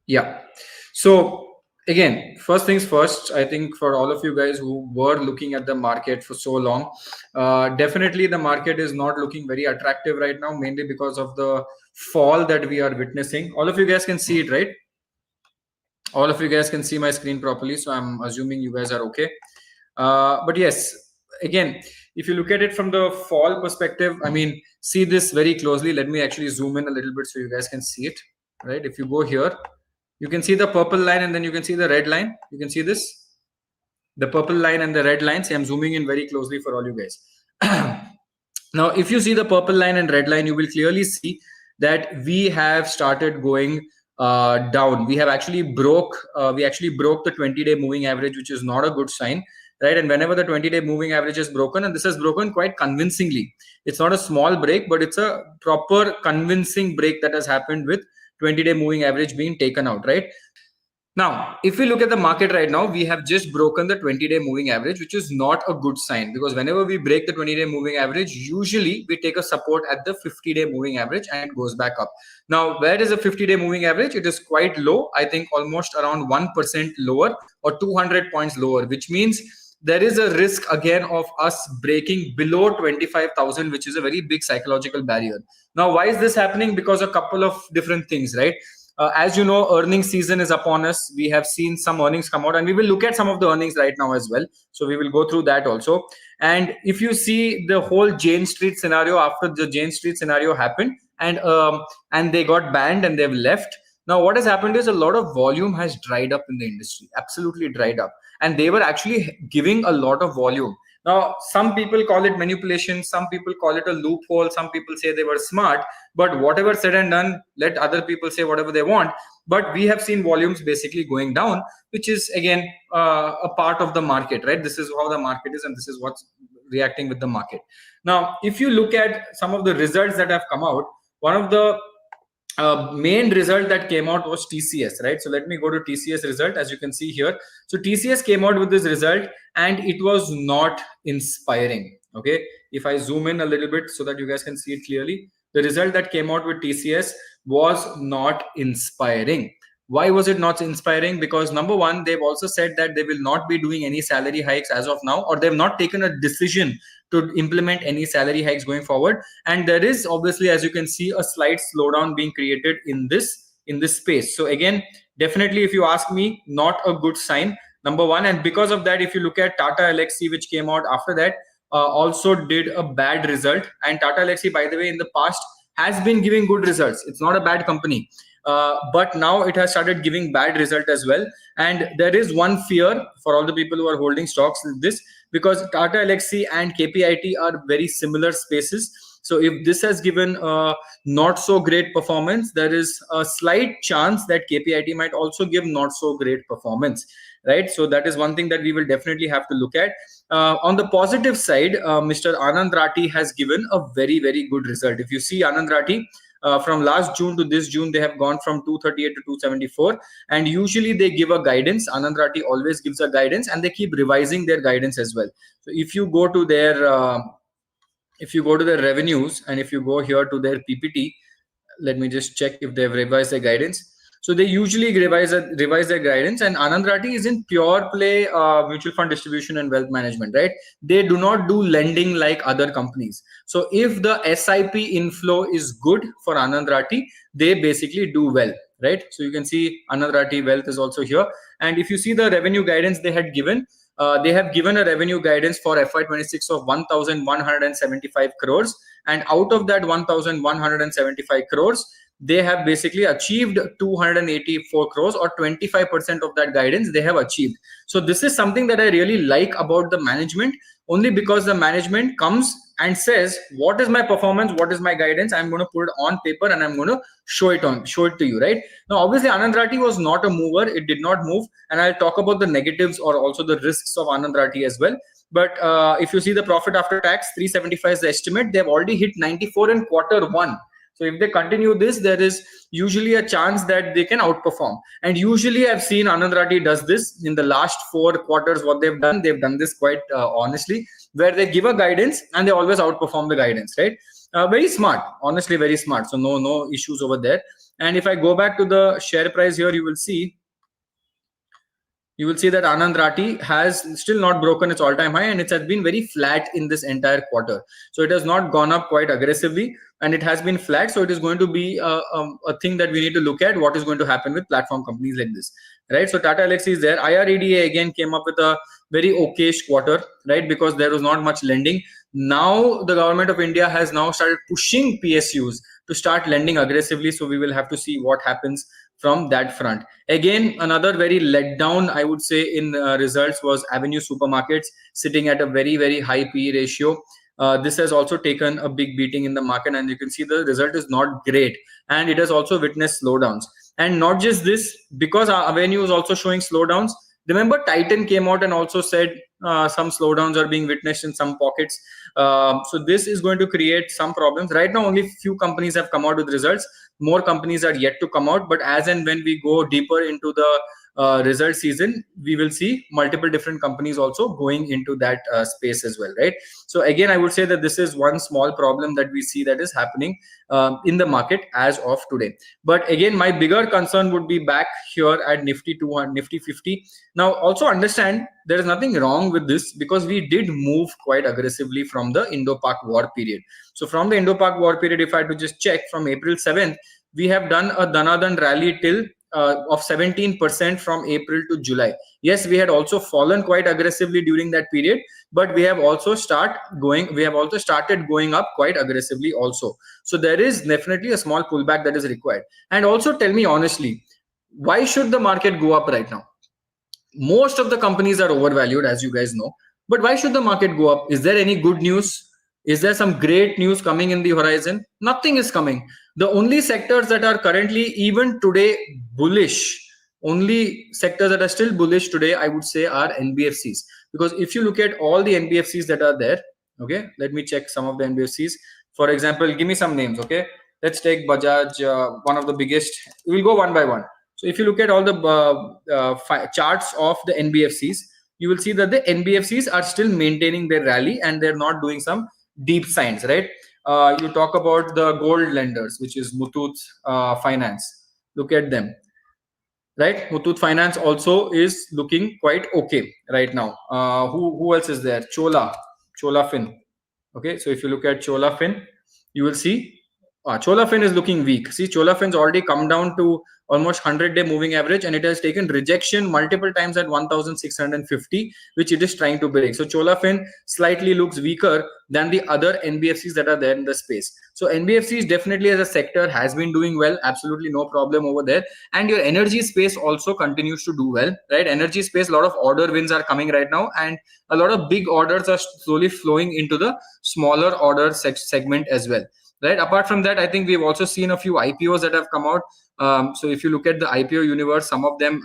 Yeah. So again, first things first, I think for all of you guys who were looking at the market for so long, definitely the market is not looking very attractive right now, mainly because of the fall that we are witnessing. All of you guys can see it, right? All of you guys can see my screen properly, so I'm assuming you guys are okay. But yes, again, if you look at it from the fall perspective, I mean, see this very closely. Let me actually zoom in a little bit so you guys can see it, right? If you go here, you can see the purple line and then you can see the red line. You can see this, the purple line and the red line. See, I'm zooming in very closely for all you guys. Now, if you see the purple line and red line, you will clearly see that we have started going down. We actually broke the 20-day moving average, which is not a good sign, right? And whenever the 20-day moving average is broken, and this has broken quite convincingly, it's not a small break, but it's a proper convincing break that has happened with 20-day moving average being taken out, right? Now, if we look at the market right now, we have just broken the 20-day moving average, which is not a good sign, because whenever we break the 20-day moving average, usually we take a support at the 50-day moving average and it goes back up. Now, where is the 50-day moving average? It is quite low. I think almost around 1% lower or 200 points lower, which means there is a risk again of us breaking below 25,000, which is a very big psychological barrier. Now, why is this happening? Because a couple of different things, right? As you know, earnings season is upon us. We have seen some earnings come out, and we will look at some of the earnings right now as well. So we will go through that also. And if you see the whole Jane Street scenario, after the Jane Street scenario happened, and they got banned and they've left. Now, what has happened is a lot of volume has dried up in the industry, absolutely dried up. And they were actually giving a lot of volume. Now, some people call it manipulation, some people call it a loophole, some people say they were smart, but whatever said and done, let other people say whatever they want. But we have seen volumes basically going down, which is again a part of the market, right? This is how the market is, and this is what's reacting with the market. Now, if you look at some of the results that have come out, one of the main result that came out was TCS, right? So let me go to TCS result. As you can see here, so TCS came out with this result and it was not inspiring. Okay, if I zoom in a little bit so that you guys can see it clearly, the result that came out with TCS was not inspiring. Why was it not inspiring? Because number one, they've also said that they will not be doing any salary hikes as of now, or they've not taken a decision to implement any salary hikes going forward. And there is obviously, as you can see, a slight slowdown being created in this space. So again, definitely, if you ask me, not a good sign, number one. And because of that, if you look at Tata Elxsi, which came out after that, also did a bad result. And Tata Elxsi, by the way, in the past has been giving good results. It's not a bad company. But now it has started giving bad result as well. And there is one fear for all the people who are holding stocks in this, because Tata Elxsi and KPIT are very similar spaces. So if this has given not so great performance, there is a slight chance that KPIT might also give not so great performance, right? So that is one thing that we will definitely have to look at. On the positive side, Mr. Anandrati has given a very, very good result. If you see Anandrati, from last June to this June, they have gone from 238 to 274, and usually they give a guidance. Anandrati always gives a guidance, and they keep revising their guidance as well. So if you go to their revenues, and if you go here to their PPT, let me just check if they've revised their guidance. So they usually revise their guidance, and Anandrati is in pure play mutual fund distribution and wealth management, right? They do not do lending like other companies. So if the SIP inflow is good for Anandrati, they basically do well, right? So you can see Anandrati Wealth is also here. And if you see the revenue guidance they had given, they have given a revenue guidance for FY26 of 1,175 crores. And out of that 1,175 crores, they have basically achieved 284 crores, or 25% of that guidance they have achieved. So this is something that I really like about the management, only because the management comes and says, what is my performance, what is my guidance, I'm going to put it on paper and I'm going to show it to you, right? Now, obviously, Anandrati was not a mover. It did not move. And I'll talk about the negatives or also the risks of Anandrati as well. But if you see the profit after tax, 375 is the estimate. They've already hit 94 in quarter 1. So if they continue this, there is usually a chance that they can outperform. And usually I've seen Anandrati does this in the last 4 quarters. What they've done this quite honestly, where they give a guidance and they always outperform the guidance, right? Very smart, honestly, very smart. So no issues over there. And if I go back to the share price here, you will see that Anandrati has still not broken its all-time high, and it has been very flat in this entire quarter. So it has not gone up quite aggressively, and it has been flat. So it is going to be a thing that we need to look at what is going to happen with platform companies like this, right? So Tata Elxsi is there. IREDA again came up with a very okayish quarter, right? Because there was not much lending. Now the government of India has now started pushing PSUs to start lending aggressively. So we will have to see what happens from that front. Again, another very let down, I would say, in results was Avenue Supermarkets, sitting at a very high PE ratio. This has also taken a big beating in the market, and you can see the result is not great, and it has also witnessed slowdowns. And not just this, because our Avenue is also showing slowdowns. Remember, Titan came out and also said some slowdowns are being witnessed in some pockets. So this is going to create some problems. Right now, only few companies have come out with results. More companies are yet to come out, but as and when we go deeper into the result season, we will see multiple different companies also going into that space as well, right? So again, I would say that this is one small problem that we see that is happening in the market as of today. But again, my bigger concern would be back here at Nifty 200, Nifty 50. Now, also understand there is nothing wrong with this, because we did move quite aggressively from the Indo-Pak war period. So from the Indo-Pak war period, if I had to just check, from April 7th, we have done a Danadan rally till of 17% from April to July. Yes, we had also fallen quite aggressively during that period, but we have also started going up quite aggressively also. So there is definitely a small pullback that is required. And also tell me honestly, why should the market go up right now? Most of the companies are overvalued, as you guys know, but why should the market go up? Is there any good news? Is there some great news coming in the horizon? Nothing is coming. The only sectors that are currently, even today, bullish, only sectors that are still bullish today, I would say, are NBFCs. Because if you look at all the NBFCs that are there, okay, let me check some of the NBFCs. For example, give me some names, okay? Let's take Bajaj, one of the biggest. We'll go one by one. So if you look at all the charts of the NBFCs, you will see that the NBFCs are still maintaining their rally, and they're not doing some deep signs, right? You talk about the gold lenders, which is Muthoot Finance. Look at them, right? Muthoot Finance also is looking quite okay right now. Who else is there? Chola Fin. Okay, so if you look at Chola Fin, you will see Chola Fin is looking weak. See, Chola Fin's already come down to almost 100-day moving average, and it has taken rejection multiple times at 1650, which it is trying to break. So Chola Fin slightly looks weaker than the other NBFCs that are there in the space. So NBFCs definitely as a sector has been doing well, absolutely no problem over there. And your energy space also continues to do well, right? Energy space, a lot of order wins are coming right now, and a lot of big orders are slowly flowing into the smaller order segment as well. Right. Apart from that, I think we've also seen a few IPOs that have come out. So if you look at the IPO universe, some of them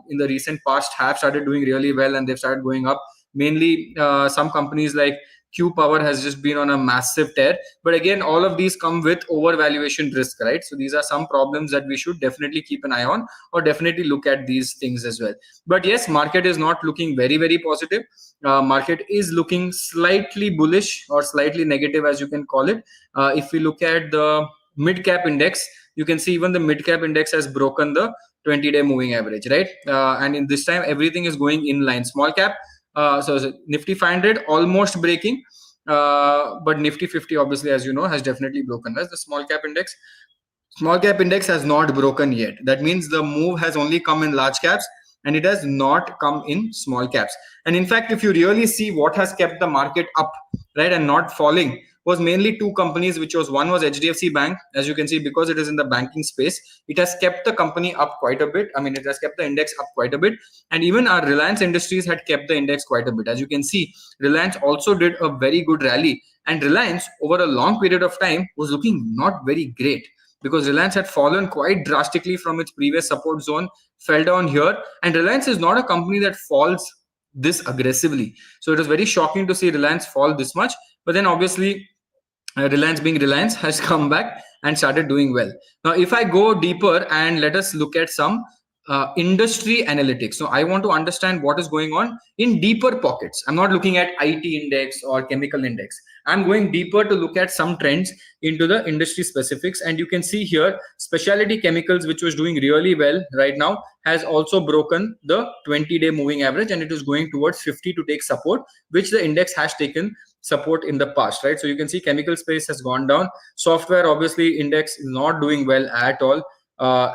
in the recent past have started doing really well, and they've started going up. Mainly some companies like Q Power has just been on a massive tear. But again, all of these come with overvaluation risk, right? So these are some problems that we should definitely keep an eye on, or definitely look at these things as well. But yes, market is not looking very positive. Market is looking slightly bullish or slightly negative, as you can call it. If we look at the Midcap index, you can see even the Midcap index has broken the 20-day moving average, right? And in this time, everything is going in line. Small cap, so Nifty 500 almost breaking, but Nifty 50, obviously, as you know, has definitely broken. As the small cap index has not broken yet. That means the move has only come in large caps, and it has not come in small caps. And in fact, if you really see what has kept the market up, right, and not falling, was mainly two companies, which was, one was HDFC Bank. As you can see, because it is in the banking space, it has kept the company up quite a bit. I mean, it has kept the index up quite a bit. And even our Reliance Industries had kept the index quite a bit. As you can see, Reliance also did a very good rally, and Reliance over a long period of time was looking not very great, because Reliance had fallen quite drastically from its previous support zone, fell down here, and Reliance is not a company that falls this aggressively. So it was very shocking to see Reliance fall this much. But then obviously, Reliance being Reliance has come back and started doing well. Now, if I go deeper and let us look at some industry analytics. So I want to understand what is going on in deeper pockets. I'm not looking at IT index or chemical index. I'm going deeper to look at some trends into the industry specifics. And you can see here, specialty chemicals, which was doing really well right now, has also broken the 20-day moving average, and it is going towards 50 to take support, which the index has taken support in the past, right? So you can see chemical space has gone down. Software, obviously, index is not doing well at all.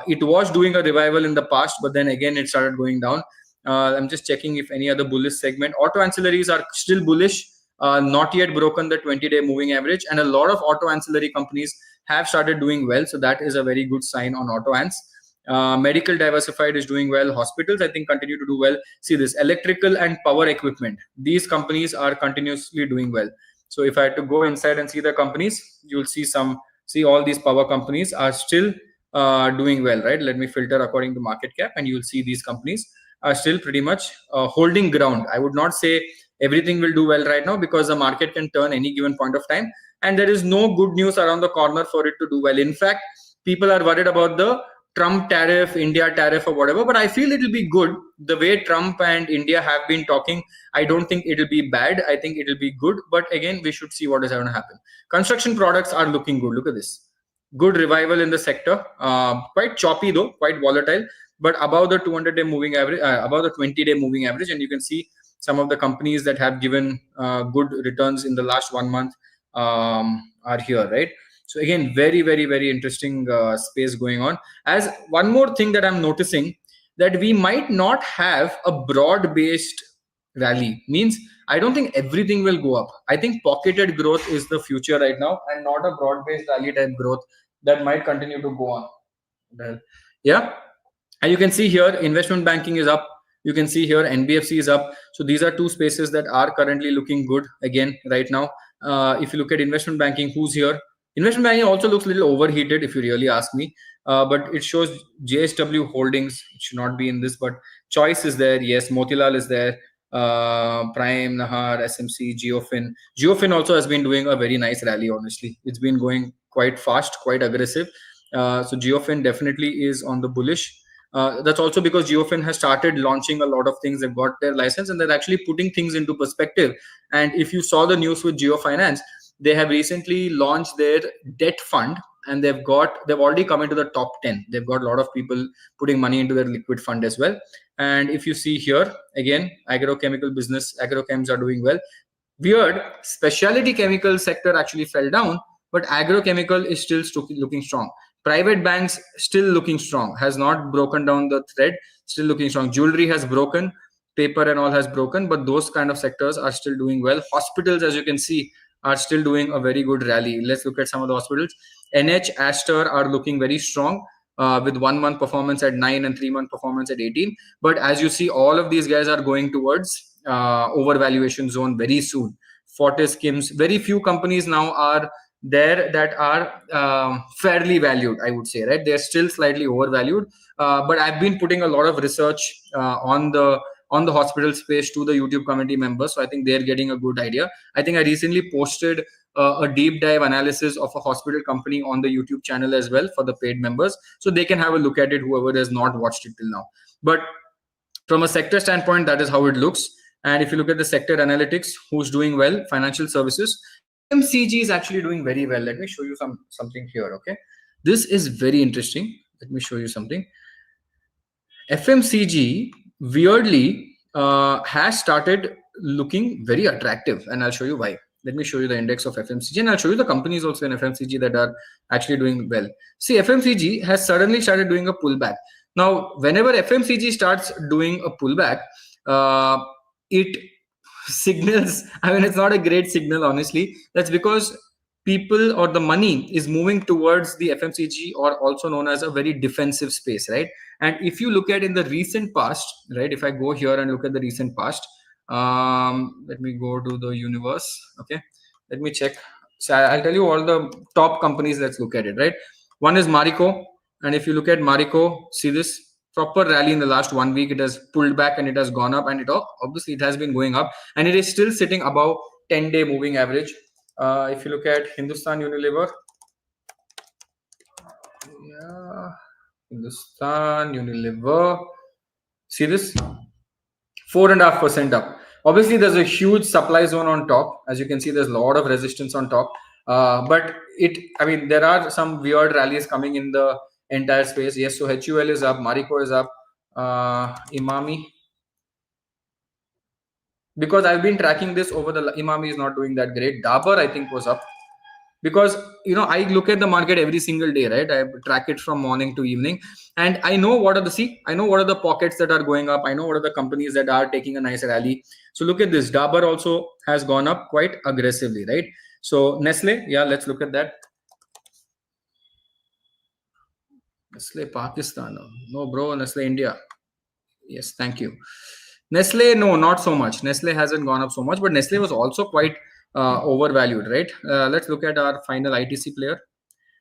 It was doing a revival in the past, but then again it started going down. I'm just checking if any other bullish segment. Auto ancillaries are still bullish, not yet broken the 20-day moving average, and a lot of auto ancillary companies have started doing well, so that is a very good sign on auto ans. Medical diversified is doing well. Hospitals, I think, continue to do well. See this, electrical and power equipment, these companies are continuously doing well. So if I had to go inside and see the companies, you'll see all these power companies are still doing well, right? Let me filter according to market cap, and you'll see these companies are still pretty much holding ground. I would not say everything will do well right now, because the market can turn any given point of time, and there is no good news around the corner for it to do well. In fact, people are worried about the Trump tariff, India tariff, or whatever, but I feel it will be good. The way Trump and India have been talking, I don't think it will be bad. I think it will be good, but again, we should see what is going to happen. Construction products are looking good. Look at this. Good revival in the sector. Quite choppy though, quite volatile, but above the 200-day moving average, above the 20-day moving average, and you can see some of the companies that have given good returns in the last 1 month are here, right? So again, very, very, very interesting space going on. As one more thing that I'm noticing, that we might not have a broad-based rally. Means I don't think everything will go up. I think pocketed growth is the future right now, and not a broad-based rally type growth that might continue to go on. Well, yeah. And you can see here, investment banking is up. You can see here, NBFC is up. So these are two spaces that are currently looking good again right now. If you look at investment banking, who's here? Investment banking also looks a little overheated, if you really ask me. But it shows JSW Holdings. It should not be in this, but Choice is there. Yes, Motilal is there. Prime, Nahar, SMC, Jio Fin also has been doing a very nice rally, honestly. It's been going quite fast, quite aggressive. So Jio definitely is on the bullish. That's also because Jio has started launching a lot of things. They've got their license, and they're actually putting things into perspective. And if you saw the news with Jio Finance, they have recently launched their debt fund, and they've already come into the top 10. They've got a lot of people putting money into their liquid fund as well. And if you see here, again, agrochemical business, agrochems are doing well. Weird, specialty chemical sector actually fell down, but agrochemical is still looking strong. Private banks still looking strong, has not broken down the thread, still looking strong. Jewelry has broken, paper and all has broken, but those kind of sectors are still doing well. Hospitals, as you can see, are still doing a very good rally. Let's look at some of the hospitals. NH, Aster are looking very strong, with 1 month performance at 9 and 3 month performance at 18. But as you see, all of these guys are going towards overvaluation zone very soon. Fortis, Kims, very few companies now are there that are fairly valued, I would say, right? They're still slightly overvalued, but I've been putting a lot of research on the hospital space to the YouTube community members, so I think they're getting a good idea. I think I recently posted a deep dive analysis of a hospital company on the YouTube channel as well for the paid members, so they can have a look at it, whoever has not watched it till now. But from a sector standpoint, that is how it looks. And if you look at the sector analytics, who's doing well? Financial services. FMCG is actually doing very well. Let me show you something here, okay? This is very interesting. Let me show you something. FMCG, weirdly, has started looking very attractive, and I'll show you why. Let me show you the index of FMCG, and I'll show you the companies also in FMCG that are actually doing well. See, FMCG has suddenly started doing a pullback. Now, whenever FMCG starts doing a pullback, it signals, I mean, it's not a great signal, honestly. That's because people or the money is moving towards the FMCG, or also known as a very defensive space, right? And if you look at in the recent past, right, if I go here and look at the recent past, let me go to the universe. Okay, let me check. So I'll tell you all the top companies. Let's look at it, right? One is Marico, and if you look at Marico, see this proper rally in the last 1 week. It has pulled back and it has gone up, and obviously it has been going up, and it is still sitting above 10-day moving average. If you look at Hindustan Unilever, yeah, Hindustan Unilever. See this? 4.5% up. Obviously, there's a huge supply zone on top. As you can see, there's a lot of resistance on top. But there are some weird rallies coming in the entire space. Yes, so HUL is up, Marico is up, Imami. Because I've been tracking this over the Imami is not doing that great. Dabur, I think, was up. Because I look at the market every single day, right? I track it from morning to evening, and I know what are the pockets that are going up. I know what are the companies that are taking a nice rally. So look at this. Dabur also has gone up quite aggressively, right? So Nestle, yeah, let's look at that. Nestle Pakistan, no bro. Nestle India, yes, thank you. Nestle, no, not so much. Nestle hasn't gone up so much, but Nestle was also quite overvalued, right? Let's look at our final ITC player.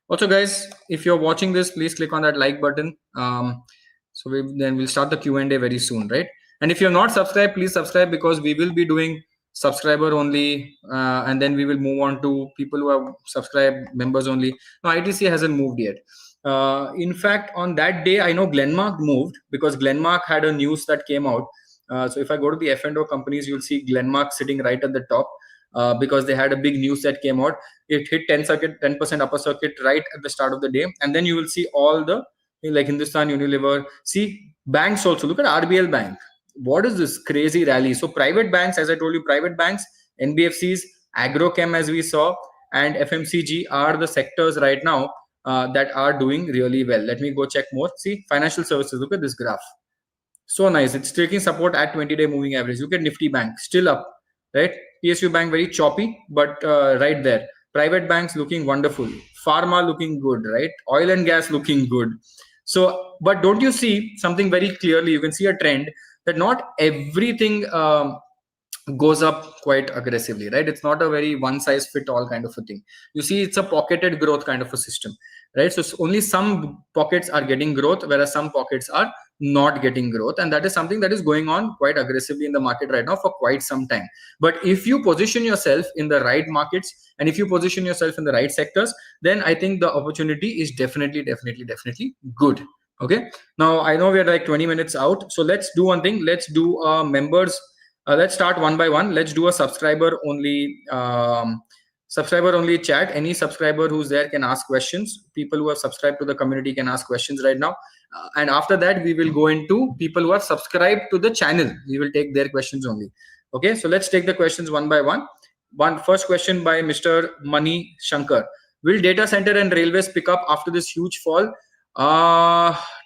Also, guys, if you're watching this, please click on that like button. Then we'll start the Q&A very soon, right? And if you're not subscribed, please subscribe, because we will be doing subscriber only, and then we will move on to people who have subscribed, members only. No, ITC hasn't moved yet. In fact, on that day, I know Glenmark moved, because Glenmark had a news that came out. So if I go to the F&O companies, you'll see Glenmark sitting right at the top, because they had a big news that came out. It hit 10% upper circuit right at the start of the day, and then you will see all the, like, Hindustan Unilever. See, banks also. Look at RBL Bank. What is this crazy rally? So private banks, as I told you, private banks, NBFCs, agrochem, as we saw, and FMCG are the sectors right now that are doing really well. Let me go check more. See, financial services. Look at this graph. So nice. It's taking support at 20-day moving average. Look at Nifty Bank, still up, right? PSU Bank very choppy, but right there. Private banks looking wonderful. Pharma looking good, right? Oil and gas looking good. So, but don't you see something very clearly? You can see a trend that not everything goes up quite aggressively, right? It's not a very one size fit all kind of a thing. You see, it's a pocketed growth kind of a system, right? So only some pockets are getting growth, whereas some pockets are not getting growth, and that is something that is going on quite aggressively in the market right now for quite some time. But if you position yourself in the right markets, and if you position yourself in the right sectors, then I think the opportunity is definitely good. Okay, now I know we're like 20 minutes out, so let's do one thing. Let's do members. Let's start one by one. Let's do a subscriber only chat. Any subscriber who's there can ask questions. People who have subscribed to the community can ask questions right now. And after that, we will go into people who have subscribed to the channel. We will take their questions only. Okay, so let's take the questions one by one. First question by Mr. Mani Shankar. Will data center and railways pick up after this huge fall?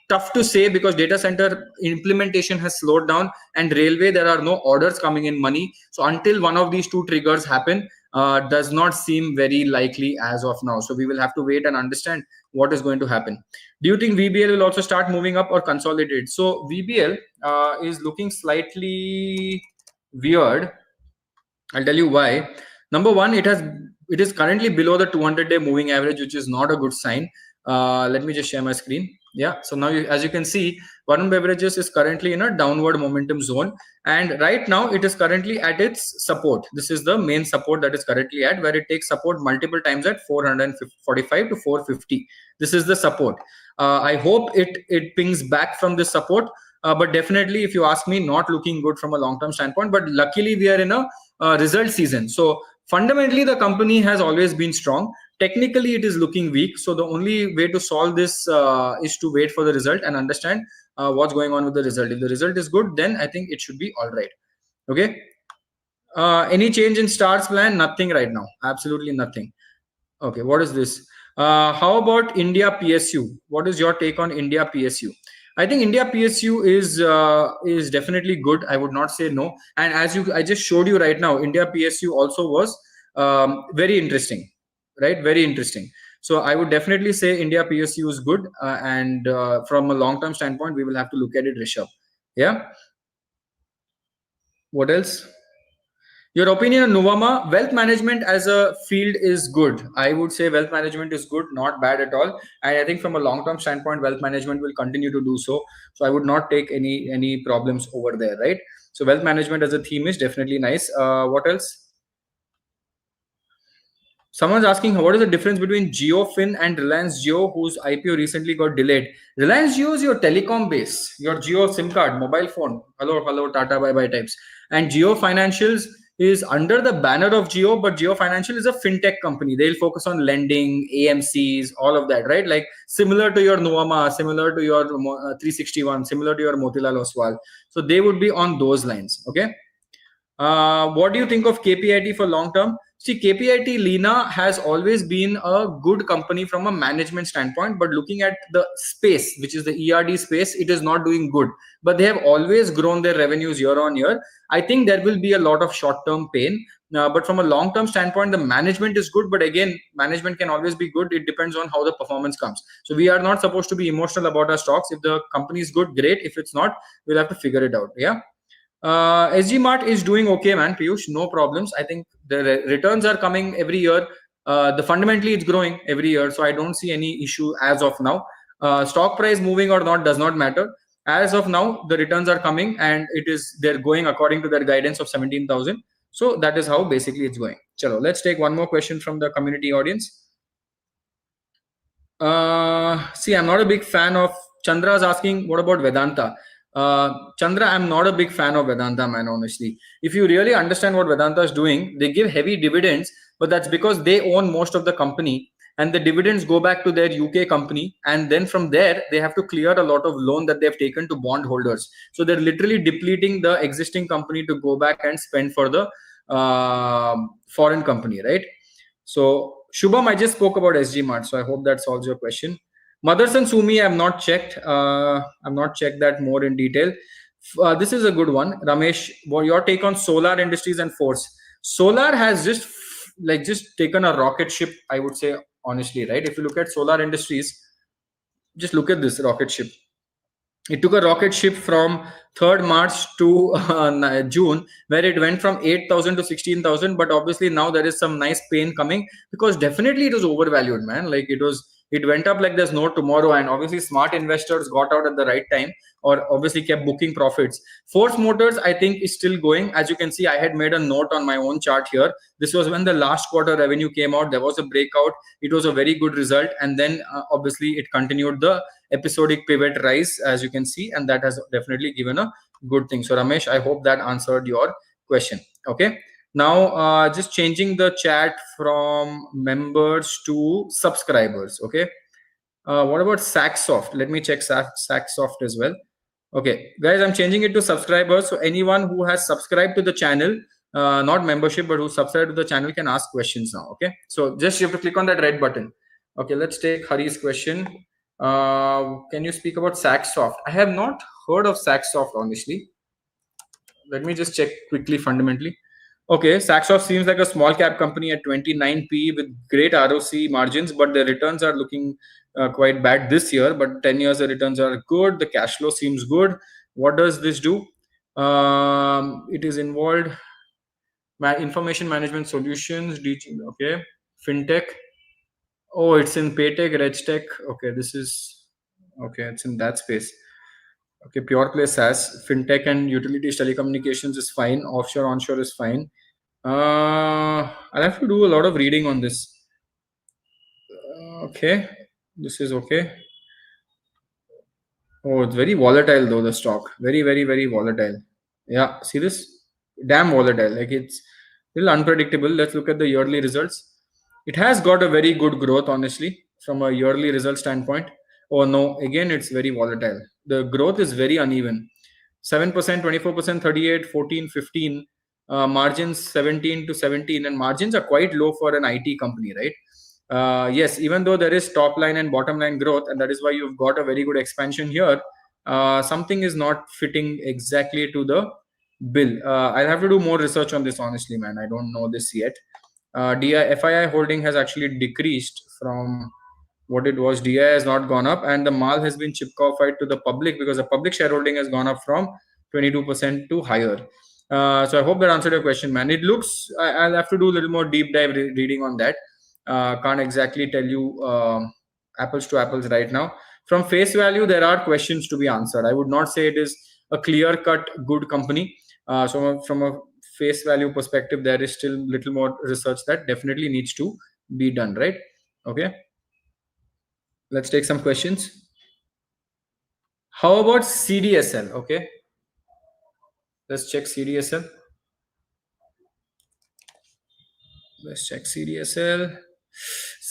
Tough to say, because data center implementation has slowed down, and railway, there are no orders coming in money. So until one of these two triggers happen, does not seem very likely as of now. So we will have to wait and understand what is going to happen. Do you think VBL will also start moving up or consolidate? So VBL is looking slightly weird. I'll tell you why. Number one, it is currently below the 200-day moving average, which is not a good sign. Let me just share my screen. Yeah, so now as you can see, Varun Beverages is currently in a downward momentum zone, and right now it is currently at its support. This is the main support that is currently at, where it takes support multiple times at 445 to 450. This is the support. I hope it pings back from this support, but definitely, if you ask me, not looking good from a long-term standpoint. But luckily, we are in a result season, so fundamentally the company has always been strong. Technically, it is looking weak. So the only way to solve this is to wait for the result and understand what's going on with the result. If the result is good, then I think it should be all right. Okay. Any change in Star's plan? Nothing right now. Absolutely nothing. Okay. What is this? How about India PSU? What is your take on India PSU? I think India PSU is definitely good. I would not say no. And I just showed you right now, India PSU also was very interesting. Right, very interesting. So I would definitely say India PSU is good, and from a long-term standpoint, we will have to look at it, Rishabh. Yeah. What else? Your opinion on Nuvama? Wealth management as a field is good. I would say wealth management is good, not bad at all. And I think from a long-term standpoint, wealth management will continue to do so. So I would not take any problems over there, right? So wealth management as a theme is definitely nice. What else? Someone's asking what is the difference between Jio Fin and Reliance Jio, whose IPO recently got delayed. Reliance Jio is your telecom base, your Jio SIM card, mobile phone. Hello, hello, Tata, bye bye types. And Jio Financials is under the banner of Jio, but Jio Financial is a fintech company. They'll focus on lending, AMCs, all of that, right? Like similar to your Nuama, similar to your 361, similar to your Motilal Oswal. So they would be on those lines. Okay. What do you think of KPIT for long term? See, KPIT Lena has always been a good company from a management standpoint, but looking at the space, which is the ERD space, it is not doing good. But they have always grown their revenues year on year. I think there will be a lot of short term pain. But from a long term standpoint, the management is good. But again, management can always be good. It depends on how the performance comes. So we are not supposed to be emotional about our stocks. If the company is good, great. If it's not, we'll have to figure it out. Yeah. SG Mart is doing okay, man. Piyush, no problems. I think the returns are coming every year. The fundamentally it's growing every year, so I don't see any issue as of now. Stock price moving or not does not matter. As of now, the returns are coming, and they're going according to their guidance of 17,000. So that is how basically it's going. Chalo, let's take one more question from the community audience. See, I'm not a big fan of Chandra's asking, what about Vedanta? Chandra, I'm not a big fan of Vedanta, man, honestly. If you really understand what Vedanta is doing, they give heavy dividends, but that's because they own most of the company, and the dividends go back to their UK company, and then from there, they have to clear a lot of loan that they've taken to bondholders. So they're literally depleting the existing company to go back and spend for the foreign company, right? So Shubham, I just spoke about SG Mart, so I hope that solves your question. Motherson Sumi, I've not checked. I've not checked that more in detail. This is a good one, Ramesh. What your take on solar industries and force? Solar has just taken a rocket ship, I would say, honestly, right? If you look at solar industries, just look at this rocket ship. It took a rocket ship from 3rd March to June, where it went from 8,000 to 16,000. But obviously now there is some nice pain coming, because definitely it was overvalued, man. Like it went up like there's no tomorrow, and obviously smart investors got out at the right time, or obviously kept booking profits. Force Motors, I think, is still going. As you can see, I had made a note on my own chart here. This was when the last quarter revenue came out. There was a breakout. It was a very good result, and then obviously it continued the episodic pivot rise, as you can see, and that has definitely given a good thing. So Ramesh, I hope that answered your question. Okay, now just changing the chat from members to subscribers. Okay, what about Saxsoft? Let me check Saxsoft as well. Okay, guys, I'm changing it to subscribers. So anyone who has subscribed to the channel, not membership, but who subscribed to the channel, can ask questions now. Okay, so just you have to click on that red button. Okay, let's take Hari's question. Can you speak about Saxsoft? I have not heard of Saxsoft, honestly. Let me just check quickly fundamentally. Okay, Saxsoft seems like a small cap company at 29 P with great ROC margins, but the returns are looking quite bad this year. But 10 years, the returns are good. The cash flow seems good. What does this do? It is involved information management solutions, okay, fintech. Oh, it's in Paytech, RegTech. Okay, this is okay. It's in that space. Okay, pure play SaaS, fintech and utilities, telecommunications is fine. Offshore, onshore is fine. I'll have to do a lot of reading on this. Okay, this is okay. Oh, it's very volatile though, the stock. Very, very, very volatile. Yeah, see this? Damn volatile. Like it's a little unpredictable. Let's look at the yearly results. It has got a very good growth, honestly, from a yearly result standpoint. Oh no, again, it's very volatile. The growth is very uneven. 7%, 24%, 38, 14, 15. Margins 17 to 17, and margins are quite low for an IT company, right? Yes, even though there is top line and bottom line growth, and that is why you've got a very good expansion here, something is not fitting exactly to the bill. I'll have to do more research on this, honestly, man. I don't know this yet. FII holding has actually decreased from what it was. DI has not gone up, and the MAL has been chip-coffied to the public because the public shareholding has gone up from 22% to higher. So I hope that answered your question, man. It looks, I'll have to do a little more deep dive reading on that. Can't exactly tell you apples to apples right now. From face value, there are questions to be answered. I would not say it is a clear-cut good company. So from a face value perspective, there is still little more research that definitely needs to be done, right? Okay, let's take some questions. How about CDSL? Okay, let's check CDSL. Let's check CDSL.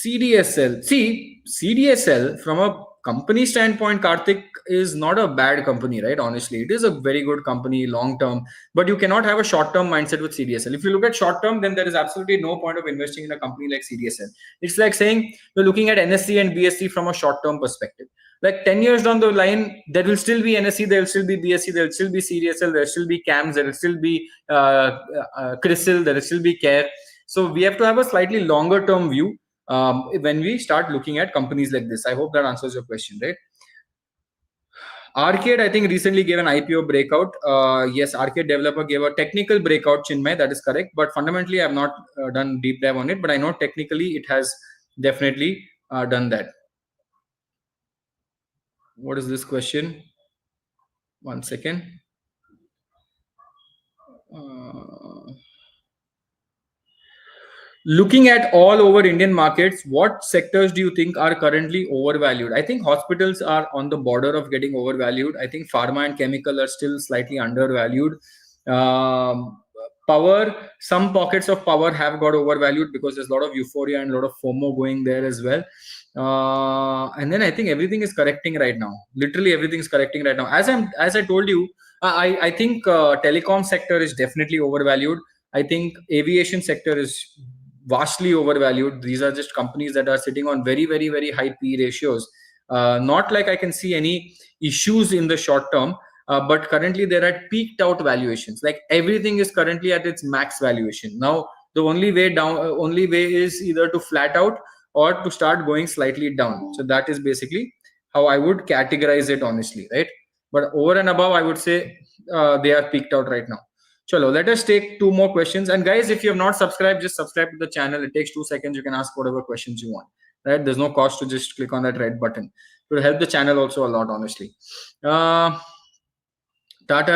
CDSL. See, CDSL from a company standpoint, Karthik, is not a bad company, right? Honestly, it is a very good company long term, but you cannot have a short term mindset with CDSL. If you look at short term, then there is absolutely no point of investing in a company like CDSL. It's like saying you're looking at NSC and BSC from a short term perspective. Like 10 years down the line, there will still be NSC, there will still be BSC, there will still be CDSL, there will still be CAMS, there will still be CRISIL, there will still be CARE. So we have to have a slightly longer term view when we start looking at companies like this. I hope that answers your question, right? Arcade, I think, recently gave an IPO breakout. Yes, Arcade developer gave a technical breakout, Chinmay, that is correct. But fundamentally, I have not done deep dive on it. But I know technically it has definitely done that. What is this question? One second. Looking at all over Indian markets, what sectors do you think are currently overvalued? I think hospitals are on the border of getting overvalued. I think pharma and chemical are still slightly undervalued. Power, some pockets of power have got overvalued because there's a lot of euphoria and a lot of FOMO going there as well. And then I think everything is correcting right now. Literally everything is correcting right now. As I told you, I think telecom sector is definitely overvalued. I think aviation sector is vastly overvalued. These are just companies that are sitting on very, very, very high P ratios. Not like I can see any issues in the short term, but currently they're at peaked out valuations. Like everything is currently at its max valuation. Now, the only way is either to flat out or to start going slightly down. So that is basically how I would categorize it, honestly, right? But over and above, I would say they are peaked out right now. Chalo, let us take two more questions. And guys, if you have not subscribed, just subscribe to the channel. It takes 2 seconds. You can ask whatever questions you want, right? There's no cost to just click on that red button. It will help the channel also a lot, honestly. Tata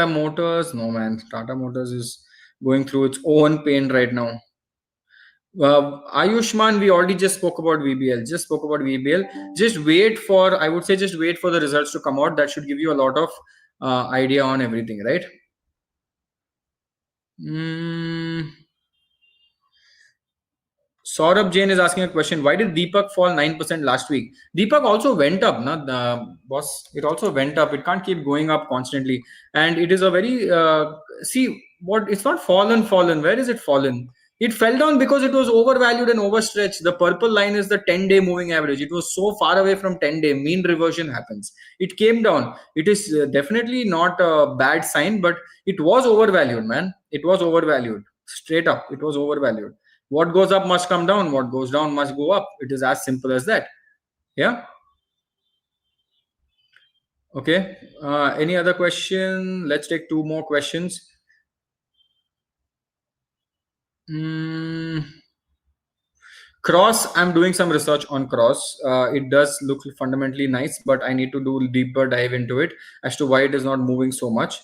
Motors, no man. Tata Motors is going through its own pain right now. Ayushman, we already just spoke about VBL. Just wait for, I would say, just wait for the results to come out. That should give you a lot of idea on everything, right? Saurabh Jain is asking a question. Why did Deepak fall 9% last week? Deepak also went up, boss. It also went up. It can't keep going up constantly. And it is a very, it's not fallen. Where is it fallen? It fell down because it was overvalued and overstretched. The purple line is the 10-day moving average. It was so far away from 10-day. Mean reversion happens. It came down. It is definitely not a bad sign, but it was overvalued, man. It was overvalued. Straight up, it was overvalued. What goes up must come down. What goes down must go up. It is as simple as that. Yeah. Okay. Any other question? Let's take two more questions. Cross, I'm doing some research on Cross. It does look fundamentally nice, but I need to do deeper dive into it as to why it is not moving so much.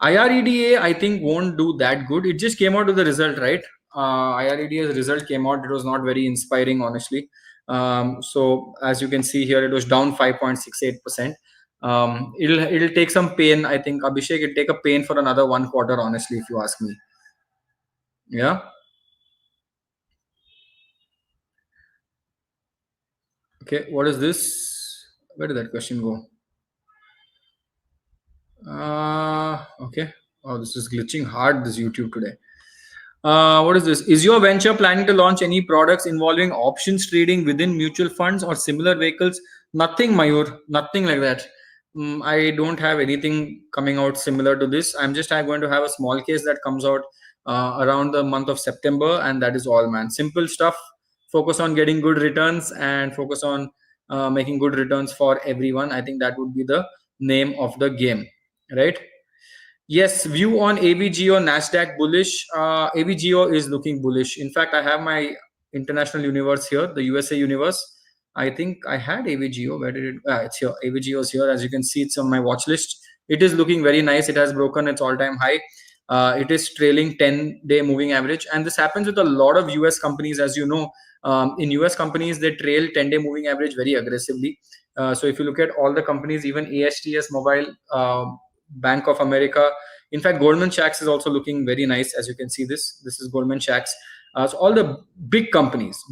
IREDA, I think, won't do that good. It just came out with the result, right? IREDA's result came out. It was not very inspiring, honestly. So as you can see here, it was down 5.68%. It'll take some pain. I think, Abhishek, it'll take a pain for another 1 quarter, honestly, if you ask me. Yeah. Okay, what is this? Where did that question go? Okay. Oh, this is glitching hard, this YouTube today. What is this? Is your venture planning to launch any products involving options trading within mutual funds or similar vehicles? Nothing, Mayur. Nothing like that. I don't have anything coming out similar to this. I'm going to have a small case that comes out around the month of September, and that is all, man. Simple stuff. Focus on getting good returns and focus on making good returns for everyone. I think that would be the name of the game, right? Yes, view on AVGO Nasdaq bullish. AVGO is looking bullish. In fact, I have my international universe here, the USA universe. I think I had AVGO. Where did it? It's here. AVGO is here. As you can see, it's on my watch list. It is looking very nice. It has broken its all-time high. It is trailing 10-day moving average, and this happens with a lot of US companies. As you know, in US companies, they trail 10-day moving average very aggressively. So if you look at all the companies, even ASTS Mobile, Bank of America, in fact, Goldman Sachs is also looking very nice. As you can see, this is Goldman Sachs. So all the big companies.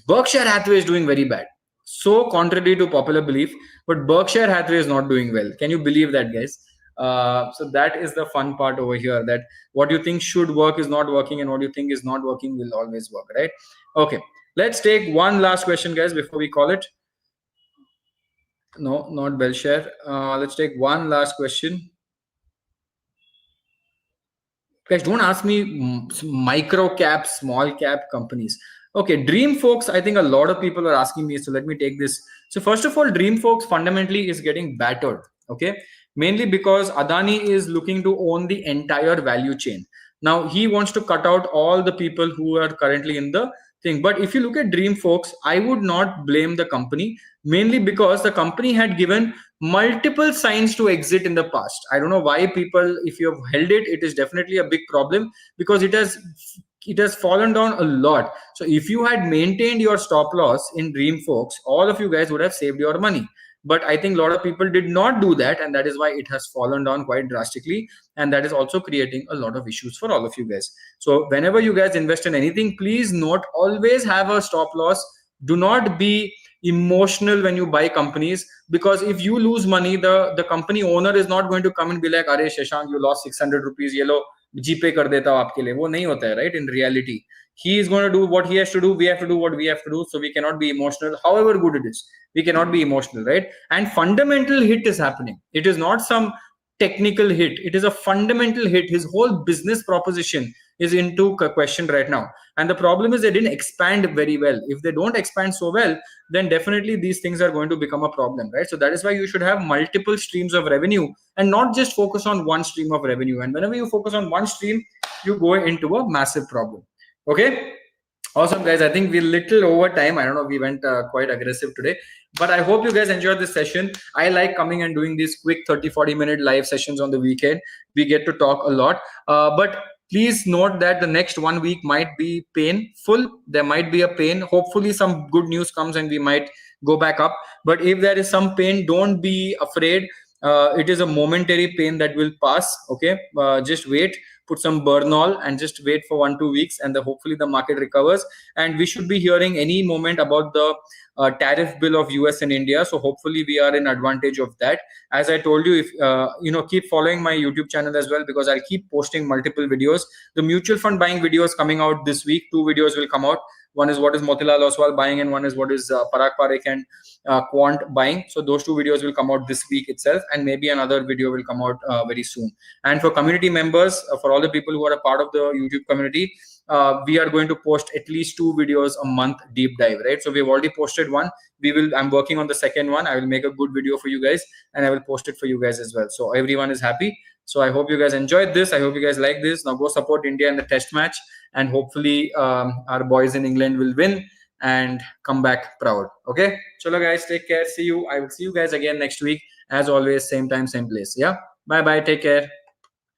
Berkshire Hathaway is doing very bad. So contrary to popular belief, but Berkshire Hathaway is not doing well. Can you believe that, guys? So that is the fun part over here, that what you think should work is not working, and what you think is not working will always work, right? Okay, let's take one last question, guys, before we call it. No, not Berkshire. Let's take one last question. Guys, don't ask me micro cap, small cap companies. Okay, Dream folks, I think a lot of people are asking me, so let me take this. So first of all, Dream folks fundamentally is getting battered, okay? Mainly because Adani is looking to own the entire value chain. Now, he wants to cut out all the people who are currently in the thing. But if you look at Dream folks, I would not blame the company, mainly because the company had given multiple signs to exit in the past. I don't know why people, if you have held it, it is definitely a big problem, because it has fallen down a lot. So if you had maintained your stop loss in Dream folks, all of you guys would have saved your money. But I think a lot of people did not do that, and that is why it has fallen down quite drastically, and that is also creating a lot of issues for all of you guys. So whenever you guys invest in anything, please note, always have a stop loss. Do not be emotional when you buy companies, because if you lose money, the company owner is not going to come and be like, "Arey Shashank, you lost 600 rupees, ye lo, GPay kar deta hu aapke liye." वो नहीं होता है, right? In reality, he is going to do what he has to do. We have to do what we have to do. So we cannot be emotional, however good it is. We cannot be emotional, right? And fundamental hit is happening. It is not some technical hit. It is a fundamental hit. His whole business proposition is into question right now. And the problem is they didn't expand very well. If they don't expand so well, then definitely these things are going to become a problem, right? So that is why you should have multiple streams of revenue and not just focus on one stream of revenue. And whenever you focus on one stream, you go into a massive problem. Okay. Awesome, guys. I think we're little over time. I don't know, we went quite aggressive today, but I hope you guys enjoyed this session. I like coming and doing these quick 30-40 minute live sessions on the weekend. We get to talk a lot, but please note that the next 1 week might be painful. There might be a pain. Hopefully some good news comes and we might go back up. But if there is some pain, don't be afraid. It is a momentary pain that will pass. Okay, just wait, put some Bernol and just wait for 1-2 weeks, and hopefully the market recovers. And we should be hearing any moment about the tariff bill of US and India. So hopefully we are in advantage of that. As I told you, if keep following my YouTube channel as well, because I'll keep posting multiple videos. The mutual fund buying video is coming out this week. 2 videos will come out. One is what is Motilal Oswal buying, and one is what is Parag Parekh and Quant buying. So those 2 videos will come out this week itself, and maybe another video will come out very soon. And for community members, for all the people who are a part of the YouTube community, we are going to post at least 2 videos a month, deep dive, right? So we've already posted one. I'm working on the second one. I will make a good video for you guys, and I will post it for you guys as well. So everyone is happy. So I hope you guys enjoyed this. I hope you guys like this. Now go support India in the test match, and hopefully our boys in England will win and come back proud. Okay, chalo guys, take care. See you. I will see you guys again next week, as always, same time, same place. Yeah, bye bye, take care.